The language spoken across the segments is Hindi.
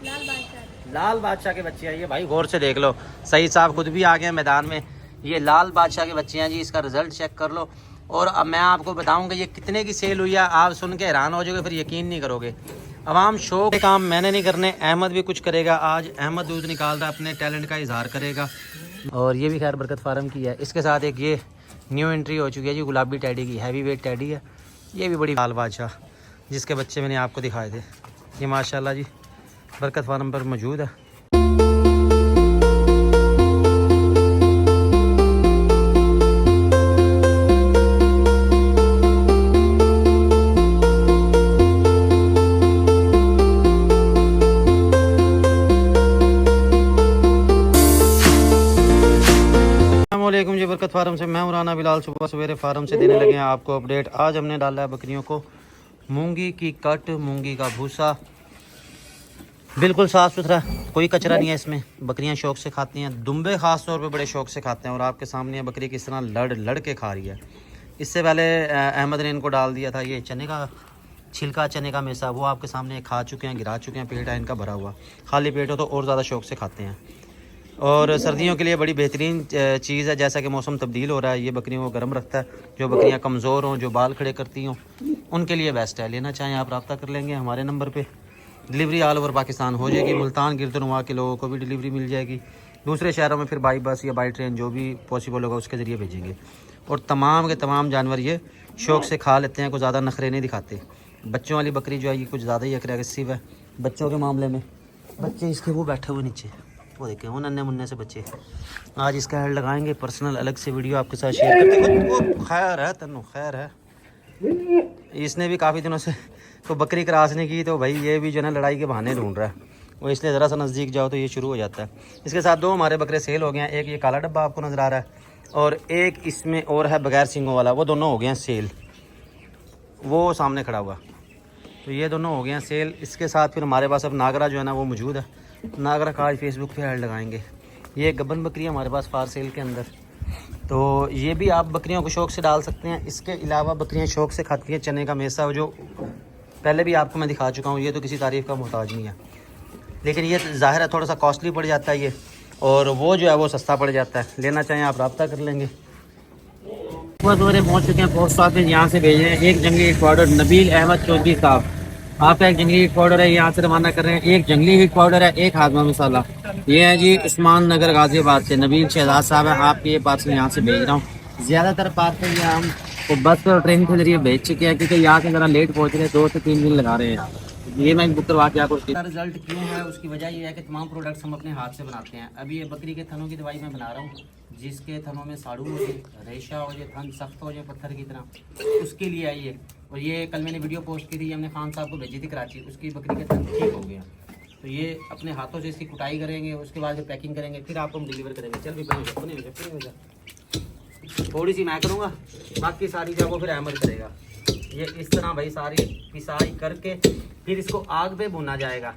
लाल बादशाह के बच्चे हैं ये भाई, गौर से देख लो। सईद साहब खुद भी आ गए मैदान में। ये लाल बादशाह के बच्चे हैं जी, इसका रिजल्ट चेक कर लो। और अब मैं आपको बताऊंगा ये कितने की सेल हुई है, आप सुन के हैरान हो जाओगे, फिर यकीन नहीं करोगे। अवाम शौक काम मैंने नहीं करने, अहमद भी कुछ करेगा। आज अहमद दूध निकाल रहा है, अपने टैलेंट का इजहार करेगा। और ये भी खैर बरकत फार्म की है। इसके साथ एक ये न्यू एंट्री हो चुकी है जी, गुलाबी टैडी की, हैवी वेट टैडी है। ये भी बड़ी लाल बादशाह जिसके बच्चे मैंने आपको दिखाए थे, ये माशाल्लाह जी बरकत फार्म पर मौजूद है। अस्सलामुअलैकुम जी, बरकत फार्म से मैं हूं राना बिलाल। सुबह सवेरे फार्म से देने लगे हैं आपको अपडेट। आज हमने डाला है बकरियों को मूंगी की कट, मूंगी का भूसा, बिल्कुल साफ़ सुथरा, कोई कचरा नहीं है इसमें। बकरियां शौक से खाती हैं, दुम्बे ख़ास तौर पे बड़े शौक से खाते हैं। और आपके सामने ये बकरी किस तरह लड़ लड़ के खा रही है। इससे पहले अहमद ने इनको डाल दिया था ये चने का छिलका, चने का मेसा, वो आपके सामने खा चुके हैं, गिरा चुके हैं। पेट है इनका भरा हुआ, खाली पेट हो तो और ज़्यादा शौक से खाते हैं। और सर्दियों के लिए बड़ी बेहतरीन चीज़ है। जैसा कि मौसम तब्दील हो रहा है, ये बकरियों को गर्म रखता है। जो बकरियां कमज़ोर हों, जो बाल खड़े करती हों, उनके लिए बेस्ट है। लेना चाहें आप रब्ता कर लेंगे हमारे नंबर पे। डिलीवरी ऑल ओवर पाकिस्तान हो जाएगी। मुल्तान गिरदनुमा के लोगों को भी डिलीवरी मिल जाएगी। दूसरे शहरों में फिर बाई बस या बाई ट्रेन जो भी पॉसिबल होगा उसके ज़रिए भेजेंगे। और तमाम के तमाम जानवर ये शौक़ से खा लेते हैं, कोई ज़्यादा नखरे नहीं दिखाते। बच्चों वाली बकरी जो है ये कुछ ज़्यादा ही अग्रेसिव है बच्चों के मामले में। बच्चे इसके वो बैठे हुए नीचे, वो देखें वो नन्हे मुन्ने से बच्चे। आज इसका हेड लगाएंगे, पर्सनल अलग से वीडियो आपके साथ शेयर करते। वो खैर है तनु, खैर है। इसने भी काफ़ी दिनों से तो बकरी क्रॉस नहीं की, तो भाई ये भी जो है लड़ाई के बहाने ढूंढ रहा है वो, इसलिए ज़रा सा नज़दीक जाओ तो ये शुरू हो जाता है। इसके साथ दो हमारे बकरे सेल हो गए हैं। एक ये काला डब्बा आपको नज़र आ रहा है, और एक इसमें और है बगैर सींगों वाला, वो दोनों हो गए हैं सेल। वो सामने खड़ा हुआ, तो ये दोनों हो गए हैं सेल। इसके साथ फिर हमारे पास अब नागरा जो है ना वो मौजूद है। नागरा का आज फेसबुक पे ऐड लगाएंगे। ये गब्बन बकरी है हमारे पास फार सेल के अंदर, तो ये भी आप बकरियों को शौक़ से डाल सकते हैं। इसके अलावा बकरियां शौक़ से खाती हैं चने का मेसा, जो पहले भी आपको मैं दिखा चुका हूँ। ये तो किसी तारीफ़ का मोहताज नहीं है, लेकिन ये ज़ाहिर है थोड़ा सा कॉस्टली पड़ जाता है ये, और वो जो है वो सस्ता पड़ जाता है। लेना चाहें आप रब्ता कर लेंगे। बस पहुँच चुके हैं पोस्ट ऑफिस, यहाँ से भेज रहे हैं एक जंगली हीट पाउडर नबील अहमद चौधरी साहब। आपका एक जंगली हीट पाउडर है, यहाँ से रवाना कर रहे हैं। एक जंगली हीट पाउडर है, एक हाजमा मसाला। ये है जी उस्मान नगर गाजियाबाद से नबील शहजाद साहब है। आपके ये पार्सल यहाँ से भेज रहा हूँ। ज़्यादातर पार्सल ये हम तो बस और ट्रेन के जरिए भेज चुके हैं, क्योंकि यहाँ से ज़रा लेट पहुँच रहे हैं, 2 से 3 दिन लगा रहे हैं। ये मैं बुक करवा के आपको रिजल्ट क्यों है उसकी वजह ये है कि तमाम प्रोडक्ट्स हम अपने हाथ से बनाते हैं। अभी ये बकरी के थनों की दवाई मैं बना रहा हूँ, जिसके थनों में साड़ू हो जाए, रेशा हो जाए, थन सख्त हो जाए पत्थर की तरह, उसके लिए आई है। और ये कल मैंने वीडियो पोस्ट की थी, हमने खान साहब को भेजी थी कराची, उसकी बकरी के थन ठीक हो गया। तो ये अपने हाथों से इसकी कुटाई करेंगे, उसके बाद जो पैकिंग करेंगे फिर आपको हम डिलीवर करेंगे। चल भी बने थोड़ी सी मैं करूँगा, बाकी सारी जगह फिर अहमद करेगा। ये इस तरह भाई सारी पिसाई करके फिर इसको आग पे भुना जाएगा,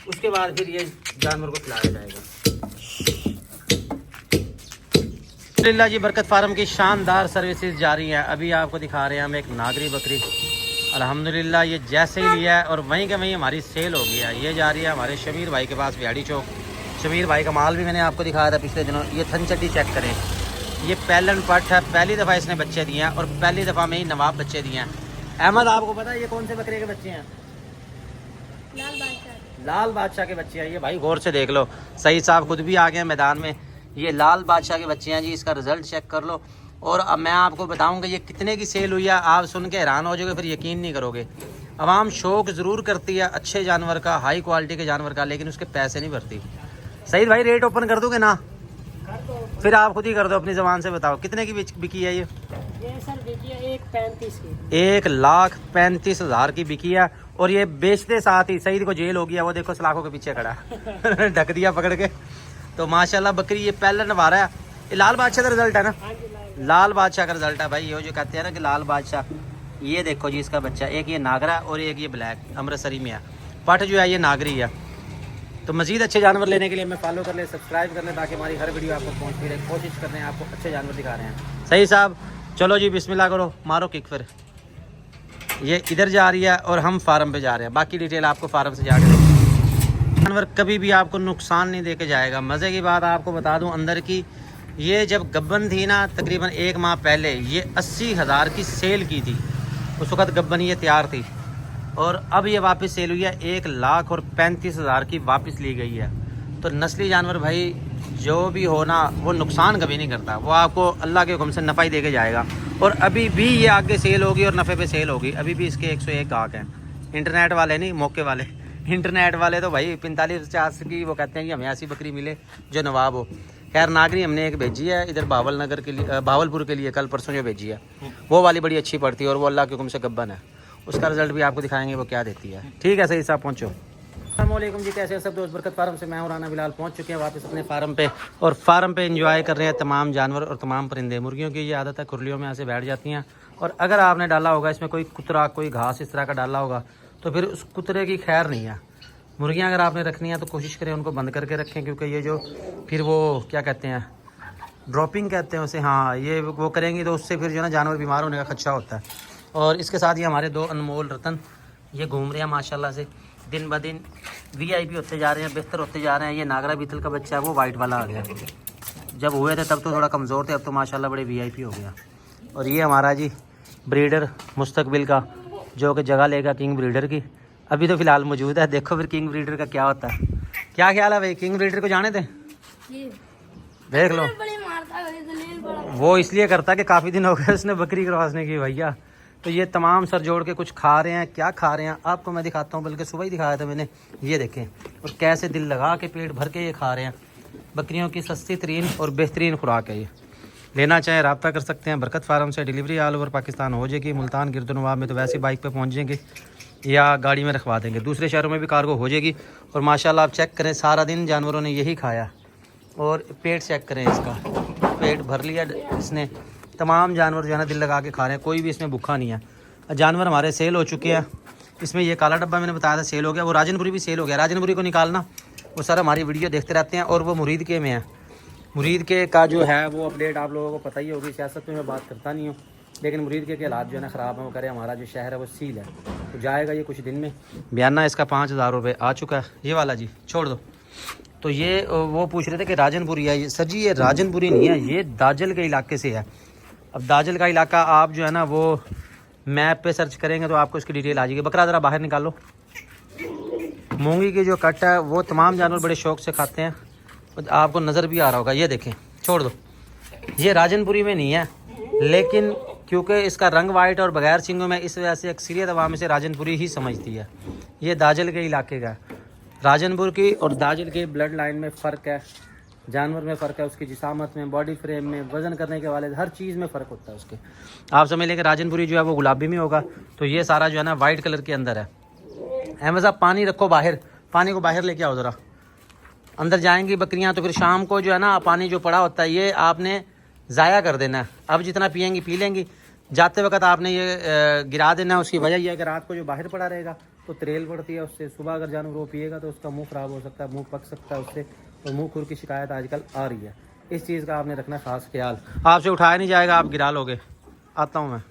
उसके बाद फिर ये जानवर को खिलाया जाएगा। अल्हम्दुलिल्लाह जी बरकत फार्म की शानदार सर्विसेज जारी है। अभी आपको दिखा रहे हैं हम एक नागरी बकरी, अल्हम्दुलिल्लाह ये जैसे ही लिया है और वहीं के वहीं हमारी सेल हो गया। ये जा रही है हमारे शमीर भाई के पास, बिहाड़ी चौक। शमीर भाई का माल भी मैंने आपको दिखाया था पिछले दिनों। ये थन चट्टी चेक करें, ये पैलन पट है, पहली दफ़ा इसने बच्चे दिए हैं, और पहली दफ़ा में ही नवाब बच्चे दिए हैं। अहमद आपको पता है ये कौन से बकरे के बच्चे हैं? लाल बादशाह के बच्चे हैं ये भाई, गौर से देख लो। सईद साहब खुद भी आ गए मैदान में। ये लाल बादशाह के बच्चे हैं जी, इसका रिजल्ट चेक कर लो। और अब मैं आपको बताऊंगा ये कितने की सेल हुई है, आप सुन के हैरान हो जाओगे, फिर यकीन नहीं करोगे। अवाम शौक ज़रूर करती है अच्छे जानवर का, हाई क्वालिटी के जानवर का, लेकिन उसके पैसे नहीं भरती। सईद भाई रेट ओपन कर दोगे ना? फिर आप खुद ही कर दो, अपनी ज़बान से बताओ कितने की बिकी है ये सर? बिकी है 1,35,000 की। 1,35,000 की बिकी है। और ये बेचते साथ ही सईद को जेल हो गया, वो देखो सलाखों के पीछे खड़ा ढक दिया पकड़ के। तो माशाल्लाह बकरी ये पहले नवा रहा है। ये लाल बादशाह का रिजल्ट है ना? लाल बादशाह का रिजल्ट है भाई। ये जो कहते हैं ना कि लाल बादशाह, ये देखो जी इसका बच्चा, एक ये नागरा और एक ये ब्लैक अमृतसरी में है। पट जो है ये नागरी है। तो मज़ीद अच्छे जानवर लेने के लिए हमें फॉलो कर लें, सब्सक्राइब कर लें, ताकि हमारी हर वीडियो आपको पहुँचती रहे। कोशिश कर रहे हैं आपको अच्छे जानवर दिखा रहे हैं। सही साहब चलो जी बिस्मिल्लाह करो, मारो किक। फिर ये इधर जा रही है और हम फार्म पे जा रहे हैं, बाकी डिटेल आपको फार्म से जाकर जानवर कभी भी आपको नुकसान नहीं देके जाएगा। मज़े की बात आपको बता दूं अंदर की, ये जब गब्बन थी ना तकरीबन 1 माह पहले, ये 80,000 की सेल की थी। उस वक्त गब्बन ये तैयार थी और अब ये वापस सेल हुई है 1,35,000 की वापस ली गई है। तो नस्ली जानवर भाई जो भी हो ना, वो नुकसान कभी नहीं करता, वो आपको अल्लाह के हुक्म से नफ़ा ही देके जाएगा। और अभी भी ये आगे सेल होगी और नफ़े पे सेल होगी। अभी भी इसके 101 गाहक हैं। इंटरनेट वाले नहीं, मौके वाले। इंटरनेट वाले तो भाई 45-50 की वो कहते हैं कि हमें ऐसी बकरी मिले जो नवाब हो। खैर नागरी हमने एक भेजी है इधर भावलनगर के लिए, भावलपुर के लिए, कल परसों जो भेजी है वो वाली बड़ी अच्छी पड़ती है और वो अल्लाह के हुक्म से गब्बन है। उसका रिजल्ट भी आपको दिखाएंगे वो क्या देती है। ठीक है, सही साहब पहुँचो। अस्सलामुअलैकुम जी, कैसे हैं सब दोस्त। बरकत फार्म से मैं और राना बिलाल पहुंच चुके हैं वापस अपने फार्म पे, और फार्म पे एंजॉय कर रहे हैं तमाम जानवर और तमाम परिंदे। मुर्गियों की ये आदत है खुरलियों में ऐसे बैठ जाती हैं, और अगर आपने डाला होगा इसमें कोई कुतरा, कोई घास इस तरह का डाला होगा तो फिर उस कुतरे की खैर नहीं है। मुर्गियाँ अगर आपने रखनी है तो कोशिश करें उनको बंद करके रखें, क्योंकि ये जो फिर वो क्या कहते हैं, ड्रॉपिंग कहते हैं उसे, हाँ, ये वो करेंगी तो उससे फिर जो है ना जानवर बीमार होने का खदशा होता है। और इसके साथ ही हमारे 2 अनमोल रतन ये घूम रहे हैं माशाल्लाह से, दिन ब दिन VIP होते जा रहे हैं, बेहतर होते जा रहे हैं। ये नागरा बीतल का बच्चा है, वो वाइट वाला आ गया। जब हुए थे तब तो थोड़ा कमज़ोर थे, अब तो माशाल्लाह बड़े VIP हो गया। और ये हमारा जी ब्रीडर मुस्तकबिल का, जो कि जगह लेगा किंग ब्रीडर की, अभी तो फ़िलहाल मौजूद है। देखो फिर किंग ब्रीडर का क्या होता है। क्या ख्याल है भाई, किंग ब्रीडर को जाने थे? देख लो, वो इसलिए करता कि काफ़ी दिन हो गए उसने बकरी क्रॉस नहीं की भैया। तो ये तमाम सर जोड़ के कुछ खा रहे हैं। क्या खा रहे हैं आपको मैं दिखाता हूँ, बल्कि सुबह ही दिखाया था मैंने। ये देखें, और कैसे दिल लगा के पेट भर के ये खा रहे हैं। बकरियों की सस्ती तरीन और बेहतरीन खुराक है ये। लेना चाहें रब्ता कर सकते हैं बरकत फार्म से। डिलीवरी ऑल ओवर पाकिस्तान हो जाएगी। मुल्तान गिरदनवाब में तो वैसे बाइक पर पहुँच जाएंगे या गाड़ी में रखवा देंगे। दूसरे शहरों में भी कार्गो हो जाएगी। और माशाल्लाह आप चेक करें, सारा दिन जानवरों ने यही खाया। और पेट चेक करें इसका, पेट भर लिया इसने। तमाम जानवर जो है ना दिल लगा के खा रहे हैं, कोई भी इसमें भूखा नहीं है। जानवर हमारे सेल हो चुके हैं। इसमें ये काला डब्बा मैंने बताया था सेल हो गया, वो राजनपुरी भी सेल हो गया। राजनपुरी को निकालना, वो सर हमारी वीडियो देखते रहते हैं। और वो मुरीद के में है, मुरीद के का जो है वो अपडेट आप लोगों को पता ही होगी। सियासत में मैं बात करता नहीं हूँ, लेकिन मुरीद के हालात जो है ना ख़राब है। वो करे हमारा जो शहर है वो सील है, तो जाएगा ये कुछ दिन में। बयाना इसका 5,000 रुपये आ चुका है। ये वाला जी छोड़ दो। तो ये वो पूछ रहे थे कि राजनपुरी है ये। सर जी ये राजनपुरी नहीं है, ये दाजल के इलाके से है। अब दाजल का इलाका आप जो है ना वो मैप पे सर्च करेंगे तो आपको इसकी डिटेल आ जाएगी। बकरा ज़रा बाहर निकालो। मूंगी की जो कट है वो तमाम जानवर बड़े शौक से खाते हैं, आपको नज़र भी आ रहा होगा। ये देखें, छोड़ दो। ये राजनपुरी में नहीं है, लेकिन क्योंकि इसका रंग वाइट और बगैर सींगों में, इस वजह से अक्सरियत अवाम इसे राजनपुरी ही समझती है। ये दाजल के इलाके का है। राजनपुर की और दाजल के ब्लड लाइन में फ़र्क है, जानवर में फ़र्क है, उसकी जिसामत में, बॉडी फ्रेम में, वज़न करने के वाले हर चीज़ में फ़र्क होता है उसके। आप समझ लें कि राजनपुरी जो है वो गुलाबी में होगा, तो ये सारा जो है ना वाइट कलर के अंदर है। अहमद साहब पानी रखो बाहर, पानी को बाहर लेके आओ ज़रा। अंदर जाएंगी बकरियां तो फिर शाम को जो है ना पानी जो पड़ा होता है ये आपने ज़ाया कर देना है। अब जितना पियेंगी पी लेंगी, जाते वक्त आपने ये गिरा देना है। उसकी वजह यह है कि रात को जो बाहर पड़ा रहेगा तो त्रेल पड़ती है उससे। सुबह अगर जानवर वो पिएगा तो उसका मुंह ख़राब हो सकता है, मुंह पक सकता है उससे, और मुंह खुर की शिकायत आजकल आ रही है। इस चीज़ का आपने रखना खास ख्याल। आपसे उठाया नहीं जाएगा, आप गिरा लोगे। आता हूँ मैं।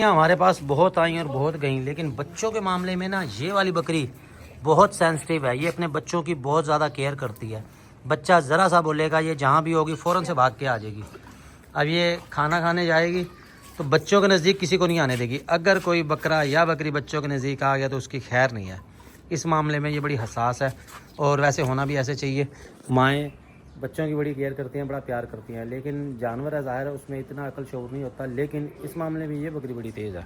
यहाँ हमारे पास बहुत आई और बहुत गई, लेकिन बच्चों के मामले में ना ये वाली बकरी बहुत सेंसिटिव है। ये अपने बच्चों की बहुत ज़्यादा केयर करती है। बच्चा ज़रा सा बोलेगा ये जहाँ भी होगी फ़ौरन से भाग के आ जाएगी। अब ये खाना खाने जाएगी तो बच्चों के नज़दीक किसी को नहीं आने देगी। अगर कोई बकरा या बकरी बच्चों के नज़दीक आ गया तो उसकी खैर नहीं है। इस मामले में ये बड़ी हसास है, और वैसे होना भी ऐसे चाहिए। माएँ बच्चों की बड़ी केयर करती हैं, बड़ा प्यार करती हैं, लेकिन जानवर है ज़ाहिर है उसमें इतना अकल शौर नहीं होता। लेकिन इस मामले में ये बकरी बड़ी तेज़ है।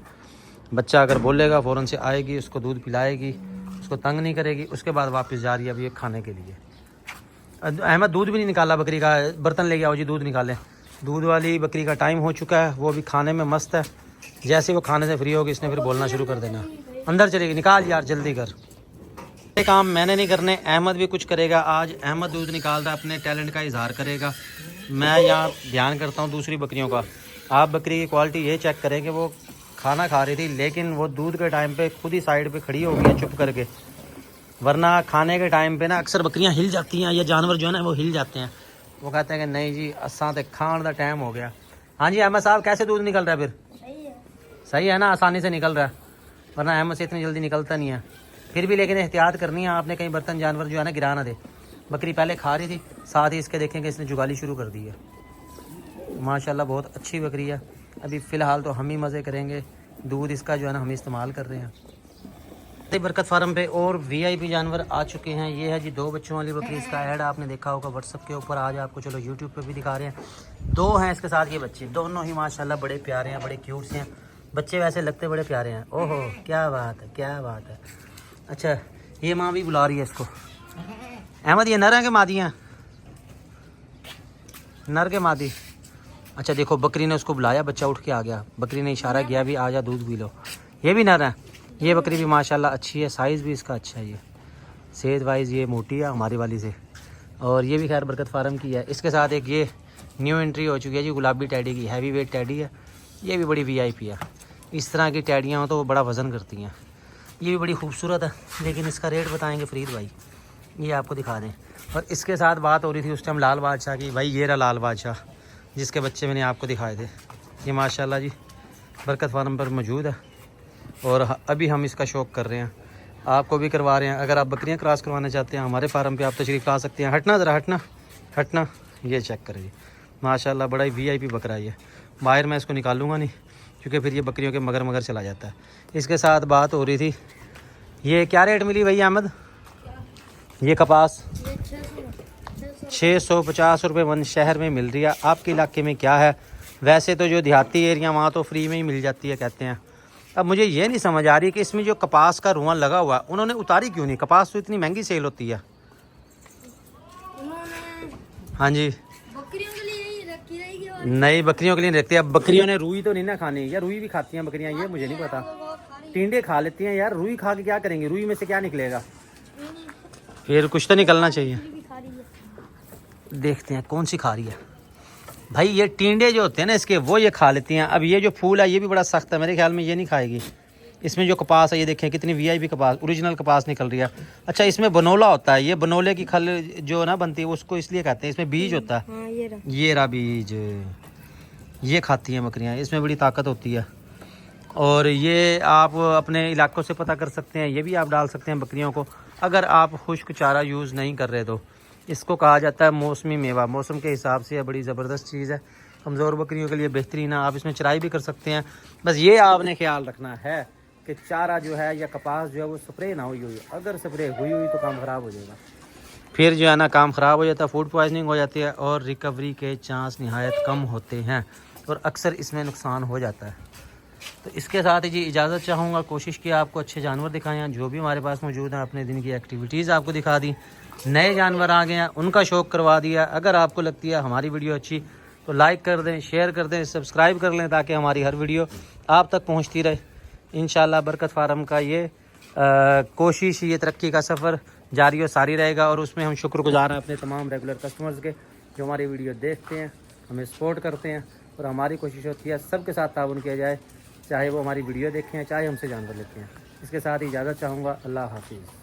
बच्चा अगर बोलेगा फ़ौरन से आएगी, उसको दूध पिलाएगी, उसको तंग नहीं करेगी, उसके बाद वापस जा रही है अब ये खाने के लिए। अहमद दूध भी नहीं निकाला बकरी का, बर्तन लेके आओ जी दूध निकालें। दूध वाली बकरी का टाइम हो चुका है, वो भी खाने में मस्त है। जैसे वो खाने से फ्री होगी इसने फिर बोलना शुरू कर देना। अंदर चलेगी, निकाल यार जल्दी कर। ये काम मैंने नहीं करने, अहमद भी कुछ करेगा। आज अहमद दूध निकाल रहा है, अपने टैलेंट का इजहार करेगा। मैं यहाँ ध्यान करता हूँ दूसरी बकरियों का। आप बकरी की क्वालिटी ये चेक करें कि वो खाना खा रही थी, लेकिन वो दूध के टाइम पे खुद ही साइड पे खड़ी हो गई है चुप करके। वरना खाने के टाइम पे ना अक्सर बकरियां हिल जाती हैं, या जानवर जो है ना वो हिल जाते हैं। वो कहते हैं कि नहीं जी असा तो खाने का टाइम हो गया। हाँ जी अहमद साहब, कैसे दूध निकल रहा है फिर? सही है ना, आसानी से निकल रहा है, वरना अहमद से इतनी जल्दी निकलता नहीं है। फिर भी लेकिन एहतियात करनी है आपने, कहीं बर्तन जानवर जो है ना गिरा ना दे। बकरी पहले खा रही थी, साथ ही इसके देखेंगे इसने जुगाली शुरू कर दी है। माशाल्लाह बहुत अच्छी बकरी है। अभी फ़िलहाल तो हम ही मज़े करेंगे, दूध इसका जो है ना हम इस्तेमाल कर रहे हैं। बरकत फार्म पे और वीआईपी जानवर आ चुके हैं। ये है जी 2 बच्चों वाली बकरी, इसका ऐड आपने देखा होगा व्हाट्सअप के ऊपर, आज आपको चलो यूट्यूब पे भी दिखा रहे हैं। 2 हैं इसके साथ ये बच्चे, दोनों ही माशाल्लाह बड़े प्यारे हैं, बड़े क्यूट से हैं बच्चे, वैसे लगते बड़े प्यारे हैं। ओहो क्या बात है, क्या बात है। अच्छा ये माँ भी बुला रही है इसको। अहमद ये नर है कि मादी हैं? नर के मादी? अच्छा देखो बकरी ने उसको बुलाया, बच्चा उठ के आ गया, बकरी ने इशारा किया भी आजा दूध पी लो। ये भी नर है। ये बकरी भी माशाल्लाह अच्छी है, साइज़ भी इसका अच्छा है। ये सेहत वाइज ये मोटी है हमारी वाली से। और ये भी खैर बरकत फार्म की है। इसके साथ एक ये न्यू एंट्री हो चुकी है जी गुलाबी टैडी की, हैवी वेट टैडी है। ये भी बड़ी वीआईपी है। इस तरह की टैडियाँ हो तो वो बड़ा वज़न करती हैं। ये भी बड़ी खूबसूरत है, लेकिन इसका रेट बताएँगे फरीद भाई, ये आपको दिखा दें। और इसके साथ बात हो रही थी उस टाइम लाल बादशाह की। भाई ये रहा लाल बादशाह जिसके बच्चे मैंने आपको दिखाए थे। ये माशाल्लाह जी बरकत फार्म पर मौजूद है और अभी हम इसका शौक़ कर रहे हैं, आपको भी करवा रहे हैं। अगर आप बकरियां क्रॉस करवाना चाहते हैं हमारे फार्म पे आप तशरीफ़ ला सकते हैं। हटना ज़रा, हटना हटना। ये चेक करें जी माशाल्लाह बड़ा ही वीआईपी बकरा है ये। बाहर मैं इसको निकालूंगा नहीं क्योंकि फिर ये बकरियों के मगर मगर चला जाता है। इसके साथ बात हो रही थी, ये क्या रेट मिली भैया अहमद? ये कपास 650 रुपये मन शहर में मिल रही है। आपके इलाके में क्या है? वैसे तो जो देहाती एरिया वहाँ तो फ्री में ही मिल जाती है कहते हैं। अब मुझे ये नहीं समझ आ रही कि इसमें जो कपास का रुआं लगा हुआ है उन्होंने उतारी क्यों नहीं? कपास तो इतनी महंगी सेल होती है। हाँ जी बकरियों के लिए ही रखी रहेगी और नहीं बकरियों के लिए रखती है। अब बकरियों ने रुई तो नहीं ना खानी, या रुई भी खाती हैं बकरियाँ? ये मुझे नहीं पता। टिंडे खा लेती हैं यार, रुई खा के क्या करेंगे? रुई में से क्या निकलेगा? फिर कुछ तो निकलना चाहिए। देखते हैं कौन सी खा रही है भाई। ये टिंडे जो होते हैं ना इसके वो ये खा लेती हैं। अब ये जो फूल है ये भी बड़ा सख्त है, मेरे ख्याल में ये नहीं खाएगी। इसमें जो कपास है ये देखें कितनी वीआईपी कपास, ओरिजिनल कपास निकल रही है। अच्छा इसमें बनोला होता है, ये बनोले की खल जो ना बनती है उसको इसलिए कहते हैं, इसमें बीज होता है। हाँ, ये रहा बीज, ये खाती हैं बकरियाँ, इसमें बड़ी ताकत होती है। और ये आप अपने इलाकों से पता कर सकते हैं, ये भी आप डाल सकते हैं बकरियों को अगर आप खुश्क चारा यूज़ नहीं कर रहे तो। इसको कहा जाता है मौसमी मेवा, मौसम के हिसाब से बड़ी ज़बरदस्त चीज़ है, कमज़ोर बकरियों के लिए बेहतरीन है। आप इसमें चराई भी कर सकते हैं। बस ये आपने ख्याल रखना है कि चारा जो है या कपास जो है वो स्प्रे ना हुई हुई। अगर स्प्रे हुई तो काम ख़राब हो जाएगा, फिर जो है ना काम ख़राब हो जाता है, फूड पॉइजनिंग हो जाती है और रिकवरी के चांस नहायत कम होते हैं और अक्सर इसमें नुकसान हो जाता है। तो इसके साथ ही जी इजाज़त चाहूँगा। कोशिश की आपको अच्छे जानवर दिखाएं जो भी हमारे पास मौजूद हैं, अपने दिन की एक्टिविटीज़ आपको दिखा दी। नए जानवर आ गए हैं उनका शौक़ करवा दिया। अगर आपको लगती है हमारी वीडियो अच्छी तो लाइक कर दें, शेयर कर दें, सब्सक्राइब कर लें ताकि हमारी हर वीडियो आप तक पहुँचती रहे। इंशाल्लाह बरकत फार्म का ये कोशिश, ये तरक्की का सफ़र जारी और सारी रहेगा। और उसमें हम शुक्रगुज़ार हैं अपने तमाम रेगुलर कस्टमर्स के जो हमारी वीडियो देखते हैं, हमें सपोर्ट करते हैं। और हमारी कोशिश होती है सबके साथ ताउन किया जाए, चाहे वो हमारी वीडियो देखें चाहे हमसे जानवर लेते हैं। इसके साथ ही इजाज़त चाहूँगा। अल्लाह हाफिज़।